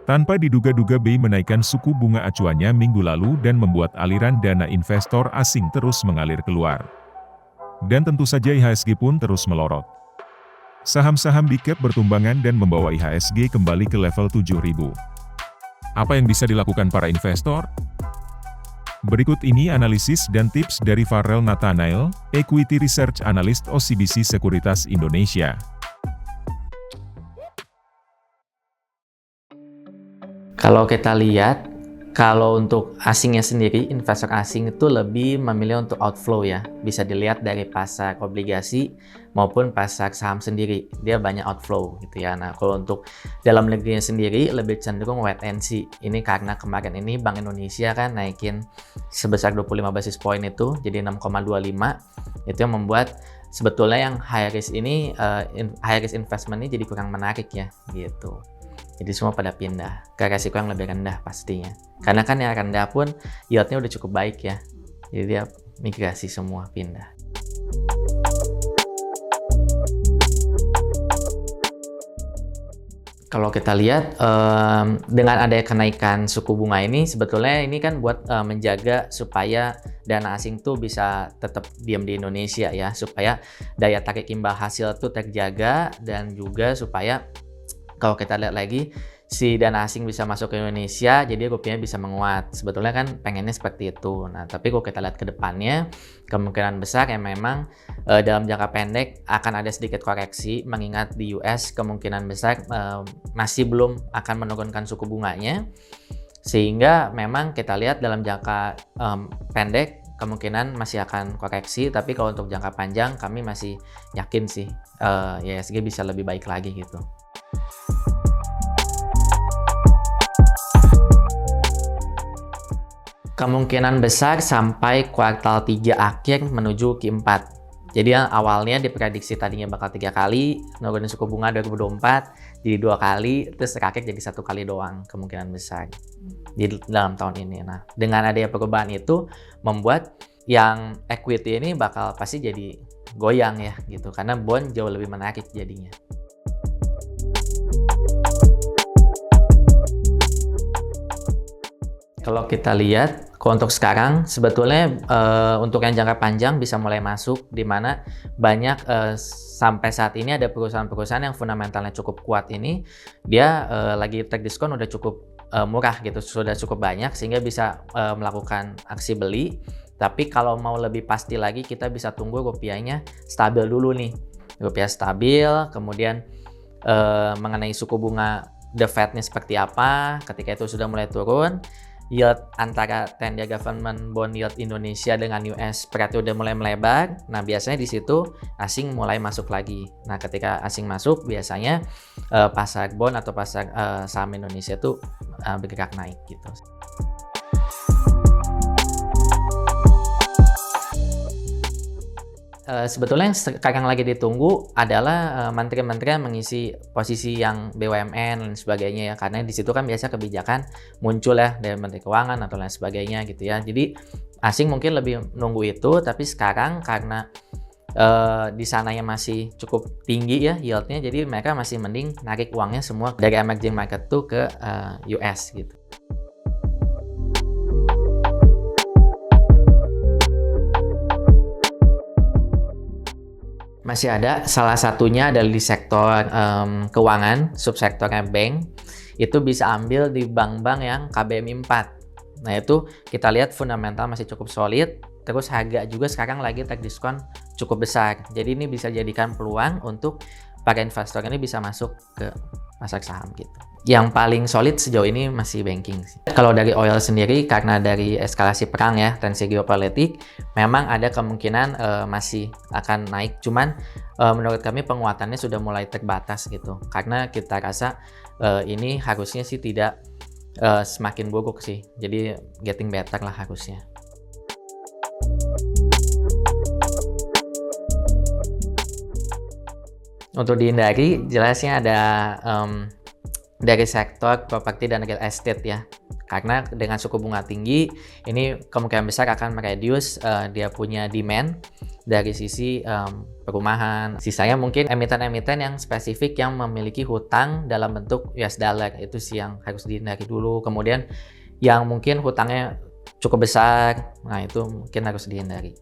Tanpa diduga-duga BI menaikkan suku bunga acuannya minggu lalu dan membuat aliran dana investor asing terus mengalir keluar. Dan tentu saja IHSG pun terus melorot. Saham-saham big cap bertumbangan dan membawa IHSG kembali ke level 7.000. Apa yang bisa dilakukan para investor? Berikut ini analisis dan tips dari Farrell Nathanael, Equity Research Analyst OCBC Sekuritas Indonesia. Kalau kita lihat, kalau untuk asingnya sendiri, investor asing itu lebih memilih untuk outflow ya. Bisa dilihat dari pasar obligasi maupun pasar saham sendiri. Dia banyak outflow gitu ya. Nah, kalau untuk dalam negerinya sendiri lebih cenderung wait and see. Ini karena kemarin ini Bank Indonesia kan naikin sebesar 25 basis point itu, jadi 6,25. Itu yang membuat sebetulnya yang high risk ini, high risk investment ini jadi kurang menarik ya gitu. Jadi semua pada pindah ke resiko yang lebih rendah pastinya. Karena kan yang rendah pun yieldnya udah cukup baik ya. Jadi dia migrasi semua pindah. Kalau kita lihat dengan adanya kenaikan suku bunga ini sebetulnya ini kan buat menjaga supaya dana asing tuh bisa tetap diam di Indonesia ya. Supaya daya tarik imbal hasil tuh terjaga dan juga supaya kalau kita lihat lagi, si dana asing bisa masuk ke Indonesia, jadi rupiahnya bisa menguat. Sebetulnya kan pengennya seperti itu. Nah, tapi kalau kita lihat ke depannya, kemungkinan besar ya memang dalam jangka pendek akan ada sedikit koreksi, mengingat di US kemungkinan besar masih belum akan menurunkan suku bunganya. Sehingga memang kita lihat dalam jangka pendek, kemungkinan masih akan koreksi, tapi kalau untuk jangka panjang kami masih yakin sih IHSG bisa lebih baik lagi gitu. Kemungkinan besar sampai kuartal 3 akhir menuju Q4. Jadi yang awalnya diprediksi tadinya bakal 3 kali, nurunin suku bunga 2024, jadi 2 kali, terus terakhir jadi 1 kali doang kemungkinan besar di dalam tahun ini. Nah, dengan adanya perubahan itu membuat yang equity ini bakal pasti jadi goyang ya gitu, karena bond jauh lebih menarik jadinya. Kalau kita lihat, kalau untuk sekarang sebetulnya untuk yang jangka panjang bisa mulai masuk, di mana banyak sampai saat ini ada perusahaan-perusahaan yang fundamentalnya cukup kuat ini, dia lagi take diskon udah cukup murah gitu, sudah cukup banyak sehingga bisa melakukan aksi beli. Tapi kalau mau lebih pasti lagi, kita bisa tunggu rupiahnya stabil dulu nih, rupiah stabil, kemudian mengenai suku bunga The Fed-nya seperti apa, ketika itu sudah mulai turun, yield antara 10-year government bond yield Indonesia dengan US spread udah mulai melebar. Nah, biasanya di situ asing mulai masuk lagi. Nah, ketika asing masuk, biasanya pasar bond atau pasar saham Indonesia tuh bergerak naik gitu. Sebetulnya yang sekarang lagi ditunggu adalah menteri-menteri yang mengisi posisi yang BUMN dan sebagainya ya, karena di situ kan biasa kebijakan muncul ya dari Menteri Keuangan atau lain sebagainya gitu ya. Jadi asing mungkin lebih nunggu itu, tapi sekarang karena di sananya masih cukup tinggi ya yieldnya, jadi mereka masih mending narik uangnya semua dari emerging market tuh ke US gitu. Masih ada, salah satunya adalah di sektor keuangan, subsektornya bank. Itu bisa ambil di bank-bank yang KBMI 4. Nah, itu kita lihat fundamental masih cukup solid, terus harga juga sekarang lagi take diskon cukup besar. Jadi ini bisa jadikan peluang untuk para investor ini bisa masuk ke pasar saham gitu. Yang paling solid sejauh ini masih banking sih. Kalau dari oil sendiri, karena dari eskalasi perang ya, tensi geopolitik, memang ada kemungkinan masih akan naik. Cuman menurut kami penguatannya sudah mulai terbatas gitu. Karena kita rasa ini harusnya sih tidak semakin buruk sih. Jadi getting better lah harusnya. Untuk dihindari, jelasnya ada dari sektor properti dan real estate ya. Karena dengan suku bunga tinggi, ini kemungkinan besar akan mereduce dia punya demand dari sisi perumahan. Sisanya mungkin emiten-emiten yang spesifik yang memiliki hutang dalam bentuk US dollar, itu sih yang harus dihindari dulu. Kemudian yang mungkin hutangnya cukup besar, nah itu mungkin harus dihindari.